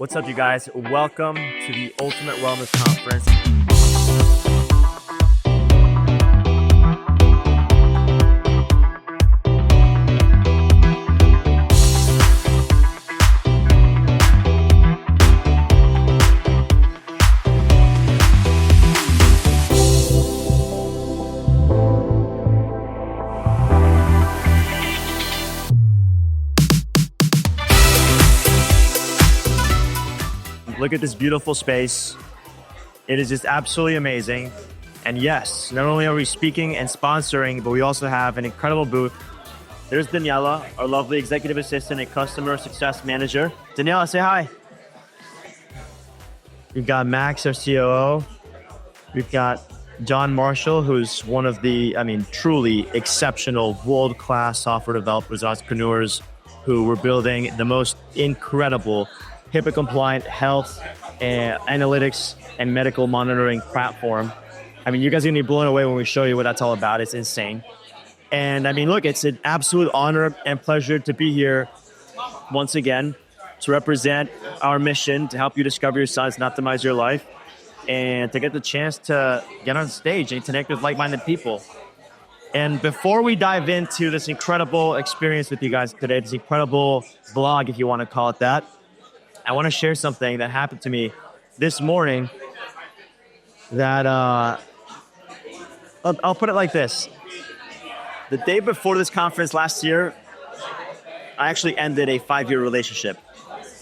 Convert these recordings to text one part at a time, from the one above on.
What's up, you guys? Welcome to the Ultimate Wellness Conference. Look at this beautiful space. It is just absolutely amazing. And yes, not only are we speaking and sponsoring, but we also have an incredible booth. There's Daniela, our lovely executive assistant and customer success manager. Daniela, say hi. We've got Max, our COO. We've got John Marshall, who's one of the, truly exceptional world-class software developers, entrepreneurs who were building the most incredible HIPAA-compliant health and analytics and medical monitoring platform. You guys are going to be blown away when we show you what that's all about. It's insane. And look, it's an absolute honor and pleasure to be here once again to represent our mission to help you discover your science and optimize your life, and to get the chance to get on stage and connect with like-minded people. And before we dive into this incredible experience with you guys today, this incredible vlog, if you want to call it that, I want to share something that happened to me this morning that I'll put it like this. The day before this conference last year, I actually ended a 5-year relationship.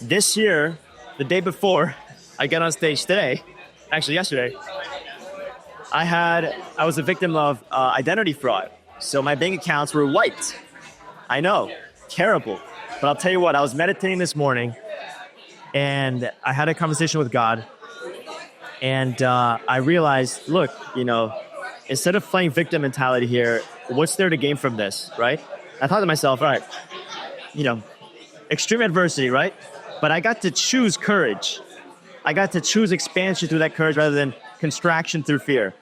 This year, the day before I get on stage today, actually yesterday, I was a victim of identity fraud. So my bank accounts were wiped. I know, terrible. But I'll tell you what, I was meditating this morning, and I had a conversation with God, and I realized, look, instead of playing victim mentality here, what's there to gain from this, right? I thought to myself, all right, extreme adversity, right? But I got to choose courage. I got to choose expansion through that courage rather than contraction through fear.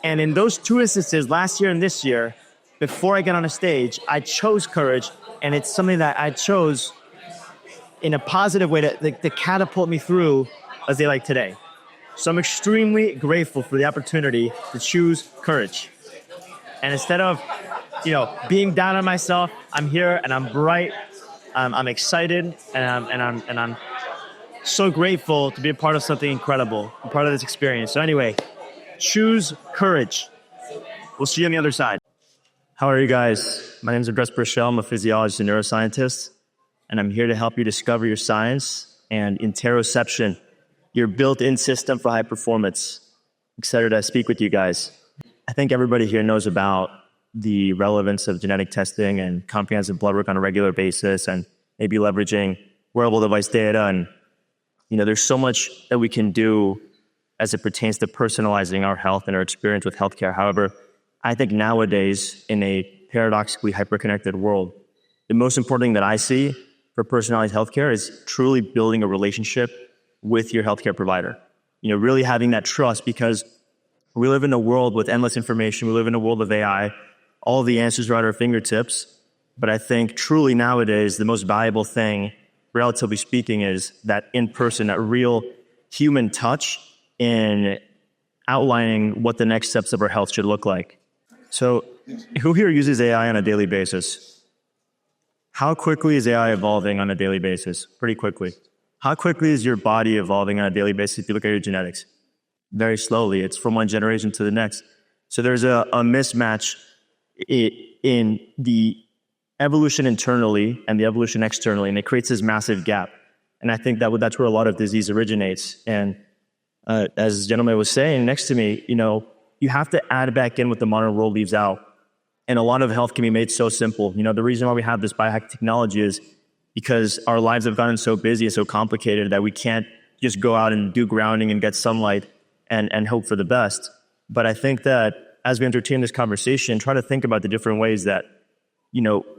And in those two instances, last year and this year, before I get on a stage, I chose courage, and it's something that I chose in a positive way to catapult me through a day like today. So I'm extremely grateful for the opportunity to choose courage. And instead of, being down on myself, I'm here and I'm bright. I'm excited, and I'm so grateful to be a part of something incredible, a part of this experience. So anyway, choose courage. We'll see you on the other side. How are you guys? My name is Andres Preschel. I'm a physiologist and neuroscientist, and I'm here to help you discover your science and interoception, your built-in system for high performance. Excited to speak with you guys. I think everybody here knows about the relevance of genetic testing and comprehensive blood work on a regular basis, and maybe leveraging wearable device data. And, there's so much that we can do as it pertains to personalizing our health and our experience with healthcare. However, I think nowadays, in a paradoxically hyper-connected world, the most important thing that I see for personalized healthcare is truly building a relationship with your healthcare provider. Really having that trust, because we live in a world with endless information. We live in a world of AI. All the answers are at our fingertips. But I think truly nowadays, the most valuable thing, relatively speaking, is that in-person, that real human touch in outlining what the next steps of our health should look like. So who here uses AI on a daily basis? How quickly is AI evolving on a daily basis? Pretty quickly. How quickly is your body evolving on a daily basis if you look at your genetics? Very slowly. It's from one generation to the next. So there's a mismatch in the evolution internally and the evolution externally, and it creates this massive gap. And I think that's where a lot of disease originates. And as the gentleman was saying next to me, you have to add back in what the modern world leaves out. And a lot of health can be made so simple. The reason why we have this biohacking technology is because our lives have gotten so busy and so complicated that we can't just go out and do grounding and get sunlight and hope for the best. But I think that as we entertain this conversation, try to think about the different ways that,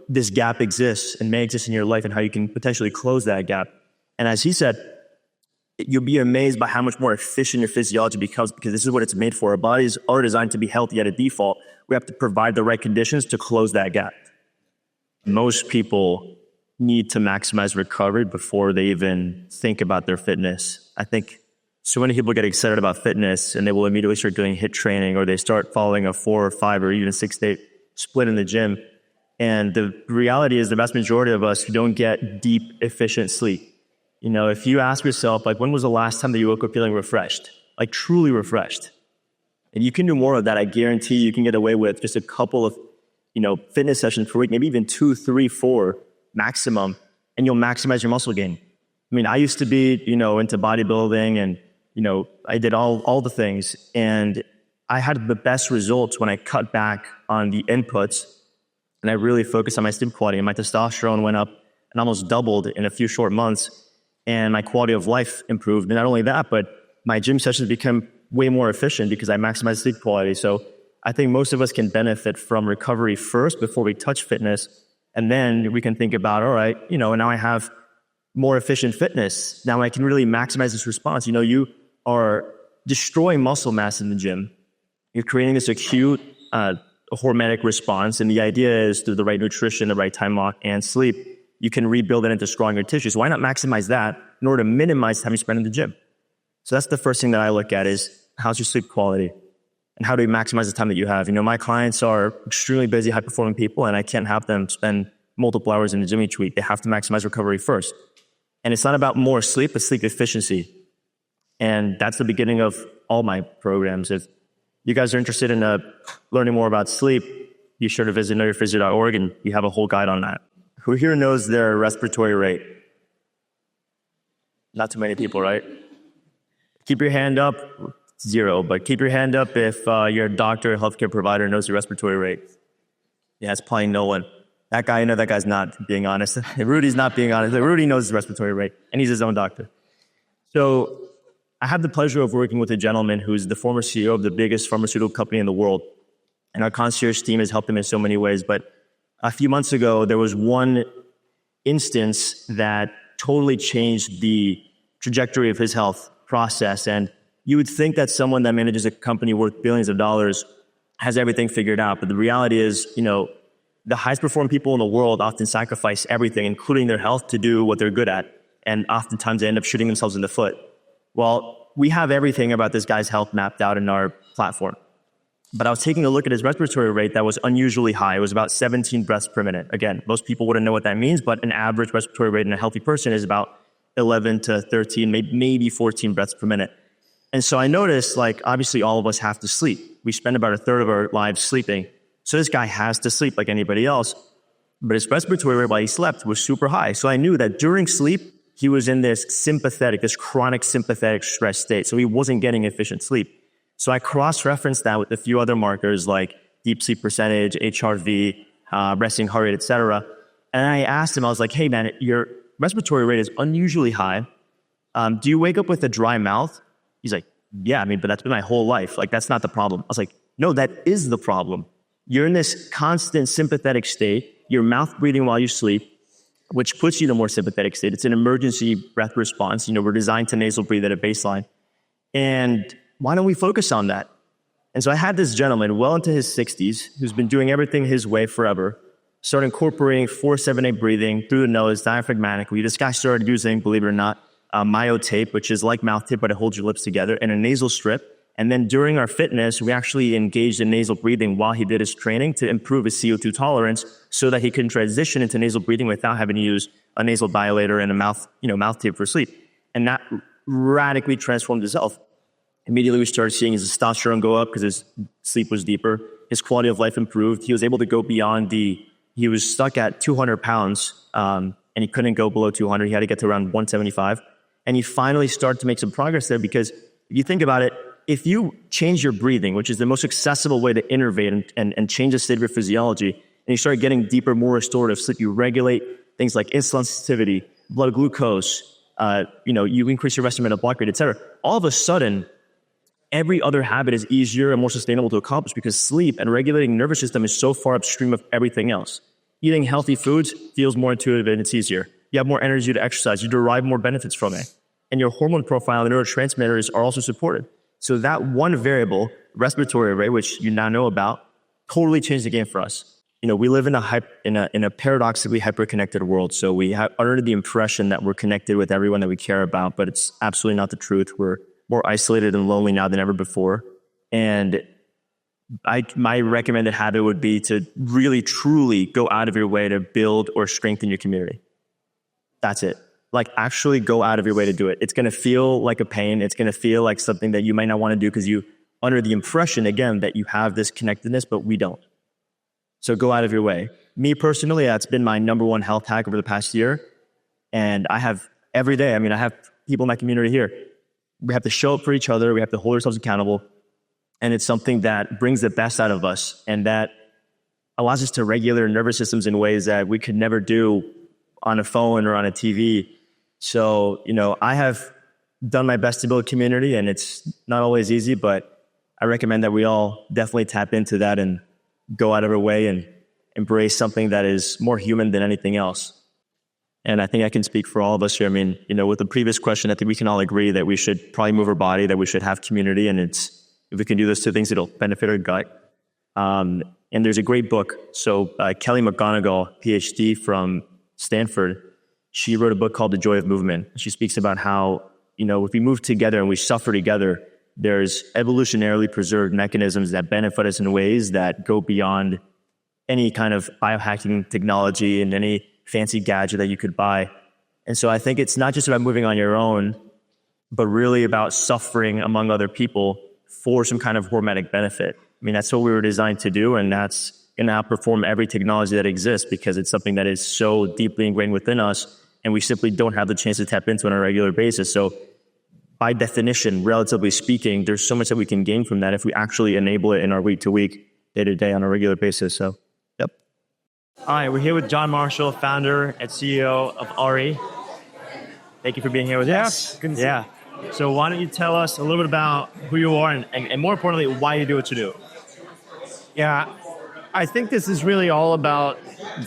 this gap exists and may exist in your life, and how you can potentially close that gap. And as he said, you'll be amazed by how much more efficient your physiology becomes, because this is what it's made for. Our bodies are designed to be healthy at a default. We have to provide the right conditions to close that gap. Most people need to maximize recovery before they even think about their fitness. I think so many people get excited about fitness and they will immediately start doing HIIT training, or they start following a 4 or 5 or even 6-day split in the gym. And the reality is the vast majority of us don't get deep, efficient sleep. You know, if you ask yourself, like, when was the last time that you woke up feeling refreshed? Like, truly refreshed? And you can do more of that. I guarantee you can get away with just a couple of, fitness sessions per week, maybe even 2, 3, 4 maximum, and you'll maximize your muscle gain. I mean, I used to be, into bodybuilding and, I did all the things, and I had the best results when I cut back on the inputs and I really focused on my sleep quality, and my testosterone went up and almost doubled in a few short months, and my quality of life improved. And not only that, but my gym sessions became way more efficient because I maximized sleep quality. So I think most of us can benefit from recovery first before we touch fitness. And then we can think about, all right, now I have more efficient fitness. Now I can really maximize this response. You are destroying muscle mass in the gym. You're creating this acute hormetic response. And the idea is through the right nutrition, the right time lock, and sleep, you can rebuild it into stronger tissues. Why not maximize that in order to minimize time you spend in the gym? So that's the first thing that I look at is, how's your sleep quality? And how do we maximize the time that you have? My clients are extremely busy, high-performing people, and I can't have them spend multiple hours in the gym each week. They have to maximize recovery first. And it's not about more sleep, but sleep efficiency. And that's the beginning of all my programs. If you guys are interested in learning more about sleep, be sure to visit knowyourphysio.org, and we have a whole guide on that. Who here knows their respiratory rate? Not too many people, right? Keep your hand up. 0, but keep your hand up if you're a doctor or healthcare provider knows your respiratory rate. Yeah, it's probably no one. That guy, that guy's not being honest. Rudy's not being honest. Rudy knows his respiratory rate, and he's his own doctor. So I have the pleasure of working with a gentleman who's the former CEO of the biggest pharmaceutical company in the world. And our concierge team has helped him in so many ways. But a few months ago, there was one instance that totally changed the trajectory of his health process. And you would think that someone that manages a company worth billions of dollars has everything figured out. But the reality is, the highest performing people in the world often sacrifice everything, including their health, to do what they're good at. And oftentimes they end up shooting themselves in the foot. Well, we have everything about this guy's health mapped out in our platform. But I was taking a look at his respiratory rate that was unusually high. It was about 17 breaths per minute. Again, most people wouldn't know what that means, but an average respiratory rate in a healthy person is about 11 to 13, maybe 14 breaths per minute. And so I noticed, obviously all of us have to sleep. We spend about a third of our lives sleeping. So this guy has to sleep like anybody else. But his respiratory rate while he slept was super high. So I knew that during sleep, he was in this chronic sympathetic stress state. So he wasn't getting efficient sleep. So I cross-referenced that with a few other markers like deep sleep percentage, HRV, resting heart rate, etc. And I asked him, I was like, hey man, your respiratory rate is unusually high. Do you wake up with a dry mouth? He's like, yeah, but that's been my whole life. That's not the problem. I was like, no, that is the problem. You're in this constant sympathetic state. You're mouth breathing while you sleep, which puts you in a more sympathetic state. It's an emergency breath response. We're designed to nasal breathe at a baseline. And why don't we focus on that? And so I had this gentleman well into his 60s who's been doing everything his way forever, started incorporating 4-7-8 breathing through the nose, diaphragmatically. This guy started using, believe it or not, myo tape, which is like mouth tape, but it holds your lips together, and a nasal strip. And then during our fitness, we actually engaged in nasal breathing while he did his training to improve his CO2 tolerance so that he can transition into nasal breathing without having to use a nasal dilator and a mouth tape for sleep. And that radically transformed his health. Immediately, we started seeing his testosterone go up because his sleep was deeper. His quality of life improved. He was able to go beyond he was stuck at 200 pounds, and he couldn't go below 200. He had to get to around 175. And he finally started to make some progress there because if you think about it, if you change your breathing, which is the most accessible way to innovate and change the state of your physiology, and you start getting deeper, more restorative sleep, you regulate things like insulin sensitivity, blood glucose, you increase your resting metabolic rate, et cetera. All of a sudden, every other habit is easier and more sustainable to accomplish because sleep and regulating nervous system is so far upstream of everything else. Eating healthy foods feels more intuitive and it's easier. You have more energy to exercise. You derive more benefits from it. And your hormone profile and neurotransmitters are also supported. So that one variable, respiratory rate, which you now know about, totally changed the game for us. we live in a paradoxically hyper-connected world. So we have under the impression that we're connected with everyone that we care about, but it's absolutely not the truth. We're more isolated and lonely now than ever before. And my recommended habit would be to really, truly go out of your way to build or strengthen your community. That's it. Like, actually go out of your way to do it. It's going to feel like a pain. It's going to feel like something that you might not want to do because you under the impression, again, that you have this connectedness, but we don't. So go out of your way. Me personally, that's been my number one health hack over the past year. And I have every day, I have people in my community here. We have to show up for each other. We have to hold ourselves accountable. And it's something that brings the best out of us and that allows us to regulate our nervous systems in ways that we could never do on a phone or on a TV. So, I have done my best to build a community, and it's not always easy, but I recommend that we all definitely tap into that and go out of our way and embrace something that is more human than anything else. And I think I can speak for all of us here. With the previous question, I think we can all agree that we should probably move our body, that we should have community, and if we can do those two things, it'll benefit our gut. And there's a great book. So Kelly McGonigal, PhD from Stanford, she wrote a book called The Joy of Movement. She speaks about how, if we move together and we suffer together, there's evolutionarily preserved mechanisms that benefit us in ways that go beyond any kind of biohacking technology and any fancy gadget that you could buy. And so I think it's not just about moving on your own, but really about suffering among other people for some kind of hormetic benefit. That's what we were designed to do, and that's going to outperform every technology that exists because it's something that is so deeply ingrained within us, and we simply don't have the chance to tap into on a regular basis. So by definition, relatively speaking, there's so much that we can gain from that if we actually enable it in our week-to-week, day-to-day on a regular basis. So, yep. All right, we're here with John Marshall, founder and CEO of Ari. Thank you for being here with us. Yeah. So why don't you tell us a little bit about who you are and more importantly, why you do what you do? Yeah, I think this is really all about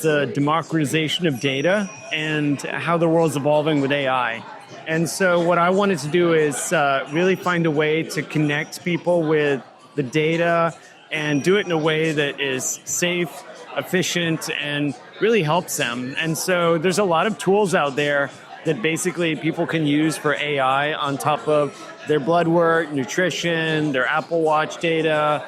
the democratization of data and how the world's evolving with AI. And so what I wanted to do is really find a way to connect people with the data and do it in a way that is safe, efficient, and really helps them. And so there's a lot of tools out there that basically people can use for AI on top of their blood work, nutrition, their Apple Watch data,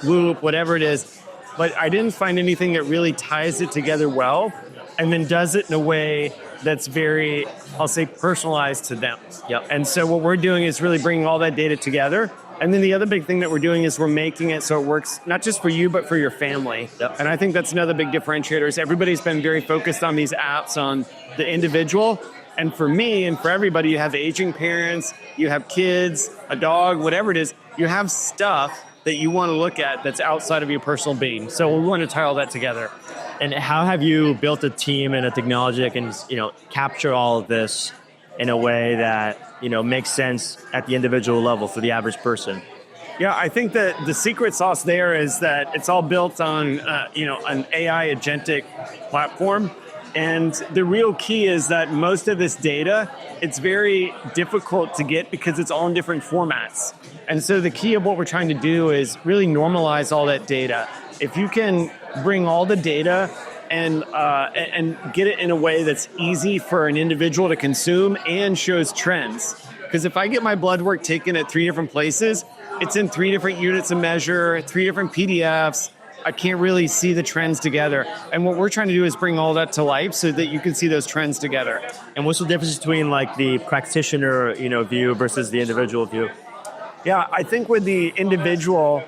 Whoop, whatever it is. But I didn't find anything that really ties it together well and then does it in a way that's very, I'll say, personalized to them. Yep. And so what we're doing is really bringing all that data together. And then the other big thing that we're doing is we're making it so it works not just for you, but for your family. Yep. And I think that's another big differentiator is everybody's been very focused on these apps on the individual. And for me and for everybody, you have aging parents, you have kids, a dog, whatever it is, you have stuff that you want to look at that's outside of your personal being. So we want to tie all that together. And how have you built a team and a technology that can, capture all of this in a way that, makes sense at the individual level for the average person? Yeah, I think that the secret sauce there is that it's all built on, an AI agentic platform. And the real key is that most of this data, it's very difficult to get because it's all in different formats. And so the key of what we're trying to do is really normalize all that data. If you can bring all the data and get it in a way that's easy for an individual to consume and shows trends. Because if I get my blood work taken at 3 different places, it's in 3 different units of measure, 3 different PDFs. I can't really see the trends together. And what we're trying to do is bring all that to life so that you can see those trends together. And what's the difference between like the practitioner, view versus the individual view? Yeah, I think with the individual,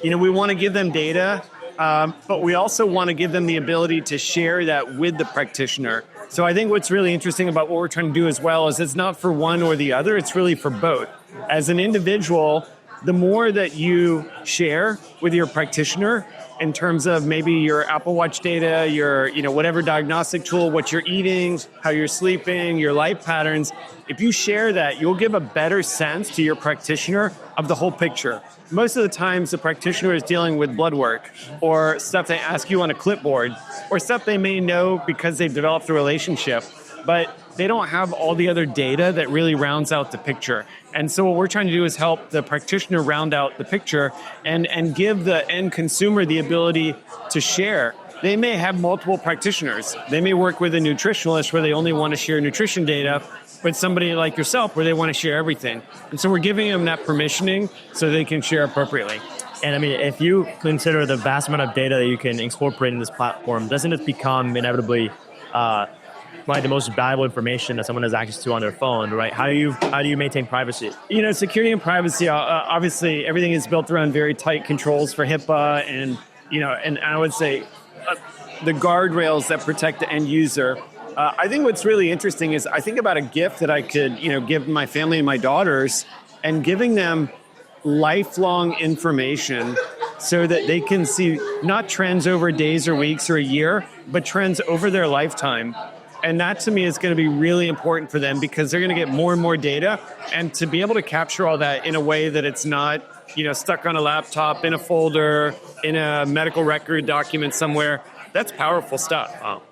we want to give them data, but we also want to give them the ability to share that with the practitioner. So I think what's really interesting about what we're trying to do as well is it's not for one or the other, it's really for both. As an individual, the more that you share with your practitioner in terms of maybe your Apple Watch data, your whatever diagnostic tool, what you're eating, how you're sleeping, your life patterns, if you share that, you'll give a better sense to your practitioner of the whole picture. Most of the times the practitioner is dealing with blood work or stuff they ask you on a clipboard or stuff they may know because they've developed a relationship, but they don't have all the other data that really rounds out the picture. And so what we're trying to do is help the practitioner round out the picture and give the end consumer the ability to share. they may have multiple practitioners. They may work with a nutritionalist where they only want to share nutrition data, but somebody like yourself where they want to share everything. And so we're giving them that permissioning so they can share appropriately. And I mean, if you consider the vast amount of data that you can incorporate in this platform, doesn't it become inevitably probably the most valuable information that someone has access to on their phone, right? How do you maintain privacy? Security and privacy, obviously everything is built around very tight controls for HIPAA and I would say the guardrails that protect the end user. I think what's really interesting is I think about a gift that I could, give my family and my daughters, and giving them lifelong information so that they can see not trends over days or weeks or a year, but trends over their lifetime. And that to me is going to be really important for them because they're going to get more and more data, and to be able to capture all that in a way that it's not, stuck on a laptop, in a folder, in a medical record document somewhere, that's powerful stuff. Wow.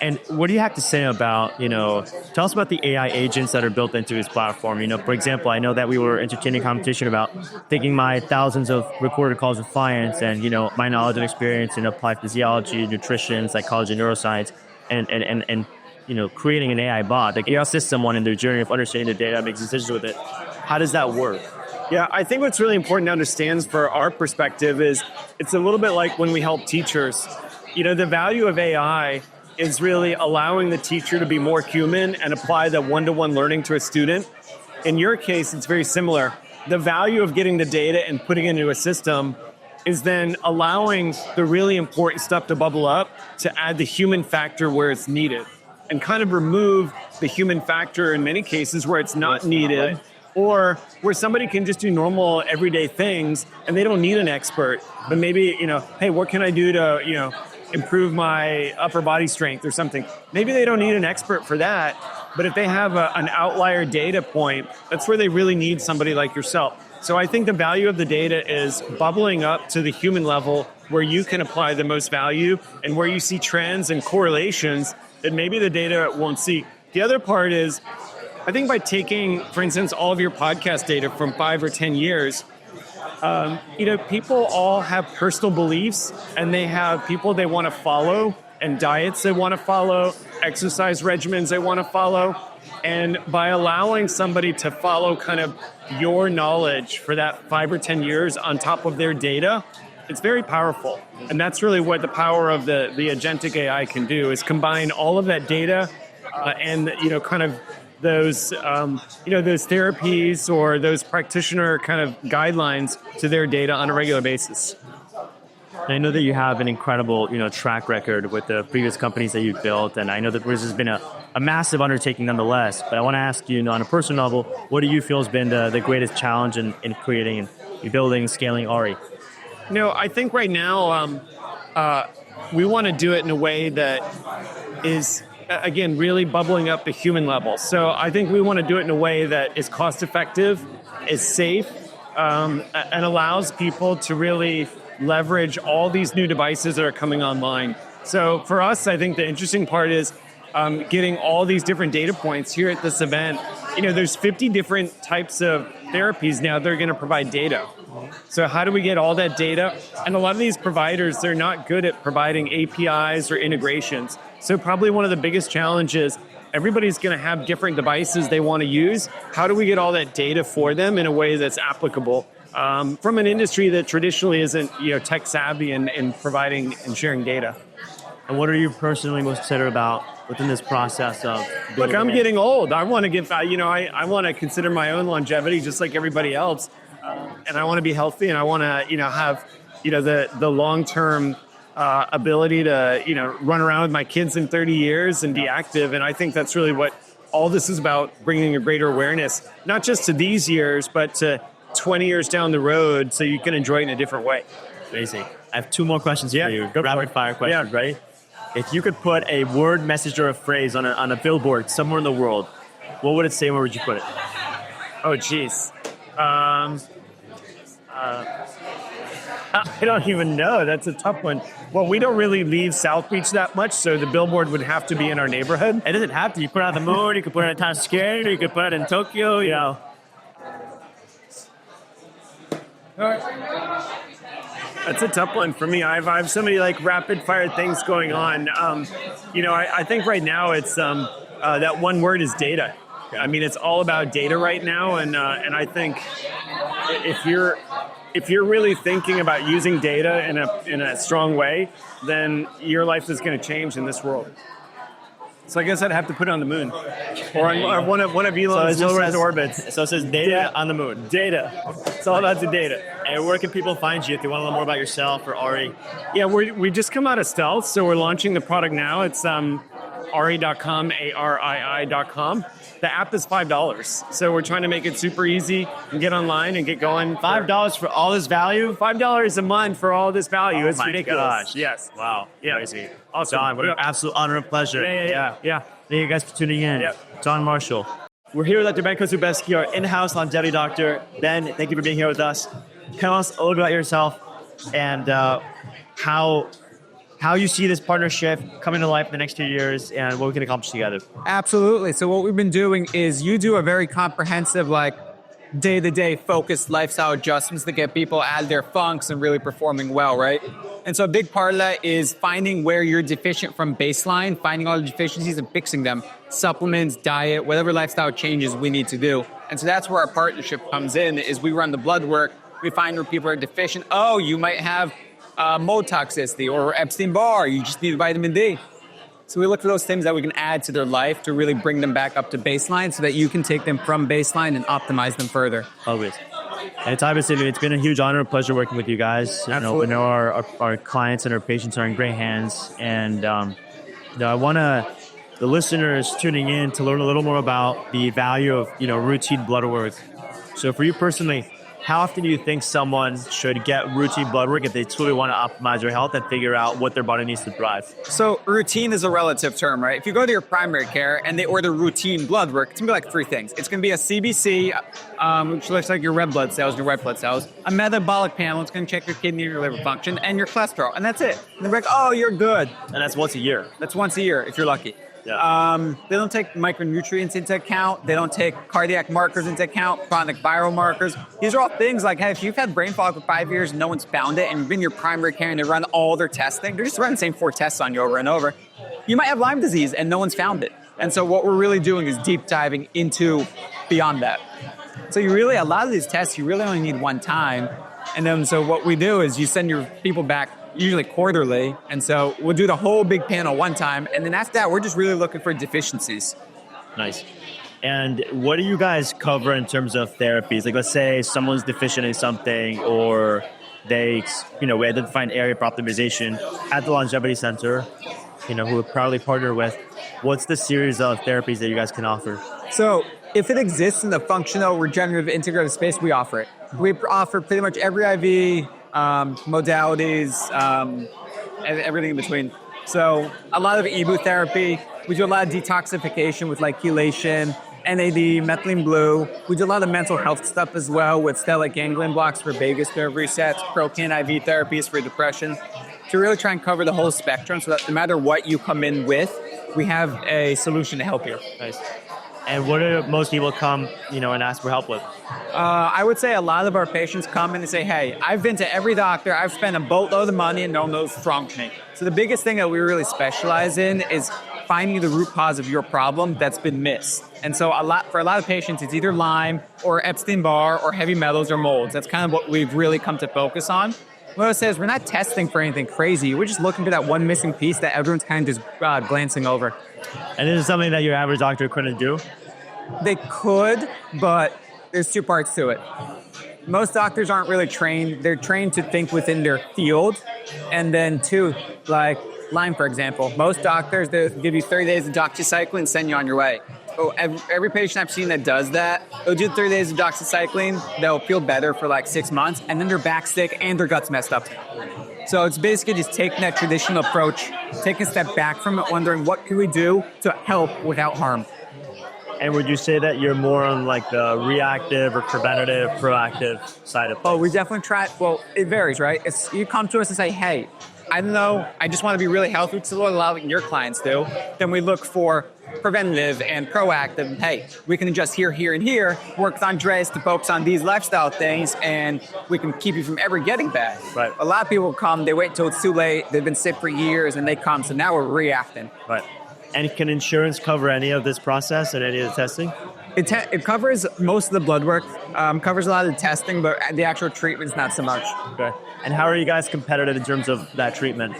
And what do you have to say about, tell us about the AI agents that are built into this platform? For example, I know that we were entertaining a competition about taking my thousands of recorded calls with clients and, my knowledge and experience in applied physiology, nutrition, psychology, neuroscience, and creating an AI bot that can assist someone in their journey of understanding the data, makes decisions with it. How does that work? Yeah, I think what's really important to understand for our perspective is it's a little bit like when we help teachers. The value of AI is really allowing the teacher to be more human and apply the one-to-one learning to a student. In your case, it's very similar. The value of getting the data and putting it into a system is then allowing the really important stuff to bubble up to add the human factor where it's needed and kind of remove the human factor in many cases where it's not needed. Right. Or where somebody can just do normal everyday things and they don't need an expert. But maybe, hey, what can I do to, improve my upper body strength or something? Maybe they don't need an expert for that. But if they have an outlier data point, that's where they really need somebody like yourself. So I think the value of the data is bubbling up to the human level where you can apply the most value and where you see trends and correlations that maybe the data won't see. The other part is, I think by taking, for instance, all of your podcast data from 5 or 10 years, people all have personal beliefs and they have people they want to follow and diets they want to follow, exercise regimens they want to follow. And by allowing somebody to follow kind of your knowledge for that 5 or 10 years on top of their data, it's very powerful. And that's really what the power of the agentic AI can do, is combine all of that data and, kind of those therapies or those practitioner kind of guidelines to their data on a regular basis. And I know that you have an incredible, track record with the previous companies that you've built, and I know that this has been a massive undertaking nonetheless. But I want to ask you, on a personal level, what do you feel has been the greatest challenge in creating and building, scaling Ari? I think right now we want to do it in a way that is, again, really bubbling up the human level. So I think we want to do it in a way that is cost effective, is safe, and allows people to really leverage all these new devices that are coming online. So for us, I think the interesting part is getting all these different data points here at this event. There's 50 different types of therapies now that are going to provide data. So how do we get all that data? And a lot of these providers, they're not good at providing APIs or integrations. So probably one of the biggest challenges, everybody's going to have different devices they want to use. How do we get all that data for them in a way that's applicable from an industry that traditionally isn't tech savvy in providing and sharing data? And what are you personally most excited about within this process of Look, I'm getting old. I want to give, I want to consider my own longevity just like everybody else. And I want to be healthy, and I want to, have, the long-term ability to, run around with my kids in 30 years and be active. And I think that's really what all this is about, bringing a greater awareness, not just to these years, but to 20 years down the road, so you can enjoy it in a different way. Amazing. I have 2 more questions for you. Rapid fire questions, yeah. Right? If you could put a word, message, or a phrase on a billboard somewhere in the world, what would it say? Where would you put it? Oh, geez. I don't even know. That's a tough one. Well, we don't really leave South Beach that much, so the billboard would have to be in our neighborhood. It doesn't have to. You put it on the moon, you could put it in Times Square, you could put it in Tokyo, All right. That's a tough one for me. I have so many like rapid fire things going on. I think right now it's that one word is data. I mean, it's all about data right now, and I think if you're really thinking about using data in a strong way, then your life is going to change in this world. So I guess I'd have to put it on the moon, or on one of Elon's low Earth orbits. So it says data on the moon. Data. It's all about the data. And where can people find you if they want to learn more about yourself or Ari? Yeah, we just come out of stealth, so we're launching the product now. It's Ari.com, ARII.com. The app is $5, so we're trying to make it super easy and get online and get going. $5 for all this value? $5 a month for all this value. It's my ridiculous. Gosh. Yes. Wow. Yeah. Crazy. Awesome. John, what an absolute honor and pleasure. Yeah. Thank you guys for tuning in. Yep. John Marshall. We're here with Dr. Ben Kozubeski, our in-house longevity doctor. Ben, thank you for being here with us. Tell us a little bit about yourself and how you see this partnership coming to life in the next 2 years and what we can accomplish together. Absolutely. So what we've been doing is you do a very comprehensive, day-to-day focused lifestyle adjustments that get people out of their funks and really performing well, right? And so a big part of that is finding where you're deficient from baseline, finding all the deficiencies and fixing them. Supplements, diet, whatever lifestyle changes we need to do. And so that's where our partnership comes in, is we run the blood work. We find where people are deficient. Oh, you might have mold toxicity or Epstein-Barr, you just need vitamin D. So we look for those things that we can add to their life to really bring them back up to baseline so that you can take them from baseline and optimize them further. Always. And it's been a huge honor and pleasure working with you guys. We know our clients and our patients are in great hands. And I want the listeners tuning in to learn a little more about the value of routine blood work. So for you personally, how often do you think someone should get routine blood work if they truly want to optimize their health and figure out what their body needs to thrive? So routine is a relative term, right? If you go to your primary care and they order routine blood work, it's going to be like three things. It's going to be a CBC, which looks like your red blood cells, your white blood cells, a metabolic panel, it's going to check your kidney, your liver function, and your cholesterol, and that's it. And they're like, oh, you're good. And that's once a year. That's once a year, if you're lucky. Yeah. They don't take micronutrients into account. They don't take cardiac markers into account, chronic viral markers. These are all things like, hey, if you've had brain fog for 5 years and no one's found it, and you've been in your primary care and they run all their testing, they're just running the same 4 tests on you over and over. You might have Lyme disease and no one's found it. And so what we're really doing is deep diving into beyond that. So a lot of these tests, you really only need one time. And then so what we do is you send your people back usually quarterly. And so we'll do the whole big panel one time. And then after that, we're just really looking for deficiencies. Nice. And what do you guys cover in terms of therapies? Like, let's say someone's deficient in something, or we identify an area for optimization at the Longevity Center, who we proudly partner with. What's the series of therapies that you guys can offer? So if it exists in the functional, regenerative, integrative space, we offer it. We offer pretty much every IV, modalities, everything in between. So a lot of EBU therapy. We do a lot of detoxification with like chelation, NAD, methylene blue. We do a lot of mental health stuff as well with stellate ganglion blocks for vagus nerve resets, Procan IV therapies for depression. To really try and cover the whole spectrum so that no matter what you come in with, we have a solution to help you. Nice. And what do most people come, and ask for help with? I would say a lot of our patients come in and say, hey, I've been to every doctor, I've spent a boatload of money and no one knows what's wrong with me. So the biggest thing that we really specialize in is finding the root cause of your problem that's been missed. And so for a lot of patients, it's either Lyme or Epstein-Barr or heavy metals or molds. That's kind of what we've really come to focus on. What it says, we're not testing for anything crazy. We're just looking for that one missing piece that everyone's kind of just glancing over. And this is something that your average doctor couldn't do? They could, but there's 2 parts to it. Most doctors aren't really trained. They're trained to think within their field. And then 2, like Lyme, for example. Most doctors, they'll give you 30 days of doxycycline and send you on your way. Oh, every patient I've seen that does that, they'll do 30 days of doxycycline, they'll feel better for like 6 months, and then their back's sick and their gut's messed up. So it's basically just taking that traditional approach, taking a step back from it, wondering what can we do to help without harm. And would you say that you're more on like the reactive or preventative, proactive side of things? Oh, we definitely try. Well, it varies, right? You come to us and say, hey, I don't know, I just want to be really healthy, which is what a lot of your clients do. Then we look for preventative and proactive. Hey, we can adjust here, here, and here. Work with Andres to focus on these lifestyle things, and we can keep you from ever getting bad. Right. A lot of people come, they wait until it's too late. They've been sick for years, and they come. So now we're reacting. Right. And can insurance cover any of this process and any of the testing? It covers most of the blood work, covers a lot of the testing, but the actual treatment's not so much. Okay. And how are you guys competitive in terms of that treatment?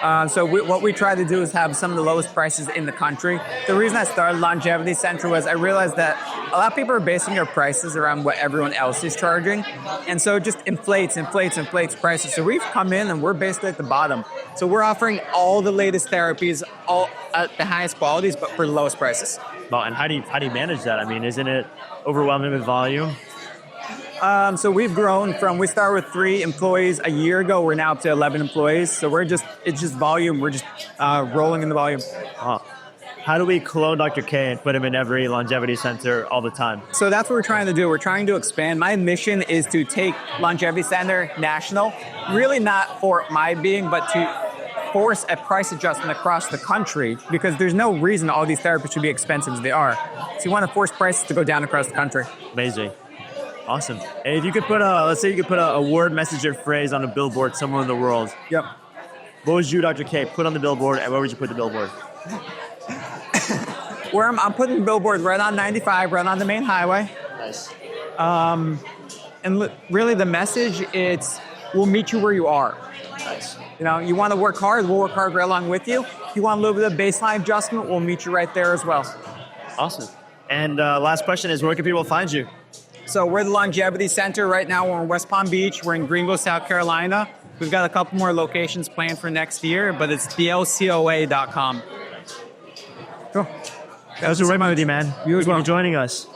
What we try to do is have some of the lowest prices in the country. The reason I started Longevity Center was I realized that a lot of people are basing their prices around what everyone else is charging. And so it just inflates prices. So we've come in and we're basically at the bottom. So we're offering all the latest therapies, all at the highest qualities, but for the lowest prices. Well, and how do you manage that? I mean, isn't it overwhelming with volume? So we've grown we started with 3 employees a year ago. We're now up to 11 employees. So it's just volume. We're just rolling in the volume. How do we clone Dr. K and put him in every longevity center all the time? So that's what we're trying to do. We're trying to expand. My mission is to take Longevity Center national, really not for my being, but to force a price adjustment across the country, because there's no reason all these therapies should be expensive as they are. So you want to force prices to go down across the country. Amazing. Awesome. And if you could let's say you could put a word, message, or phrase on a billboard somewhere in the world. Yep. What would you, Dr. K, put on the billboard, and where would you put the billboard? Where I'm putting the billboard right on 95, right on the main highway. Nice. And really the message, it's we'll meet you where you are. Nice. You know, you want to work hard, we'll work hard right along with you. If you want a little bit of baseline adjustment, we'll meet you right there as well. Awesome. And last question is, where can people find you? So we're the Longevity Center right now. We're in West Palm Beach. We're in Greenville, South Carolina. We've got a couple more locations planned for next year, but it's thlcoa.com. Cool. That was a great time with you, man. You as well. Thank you for joining us.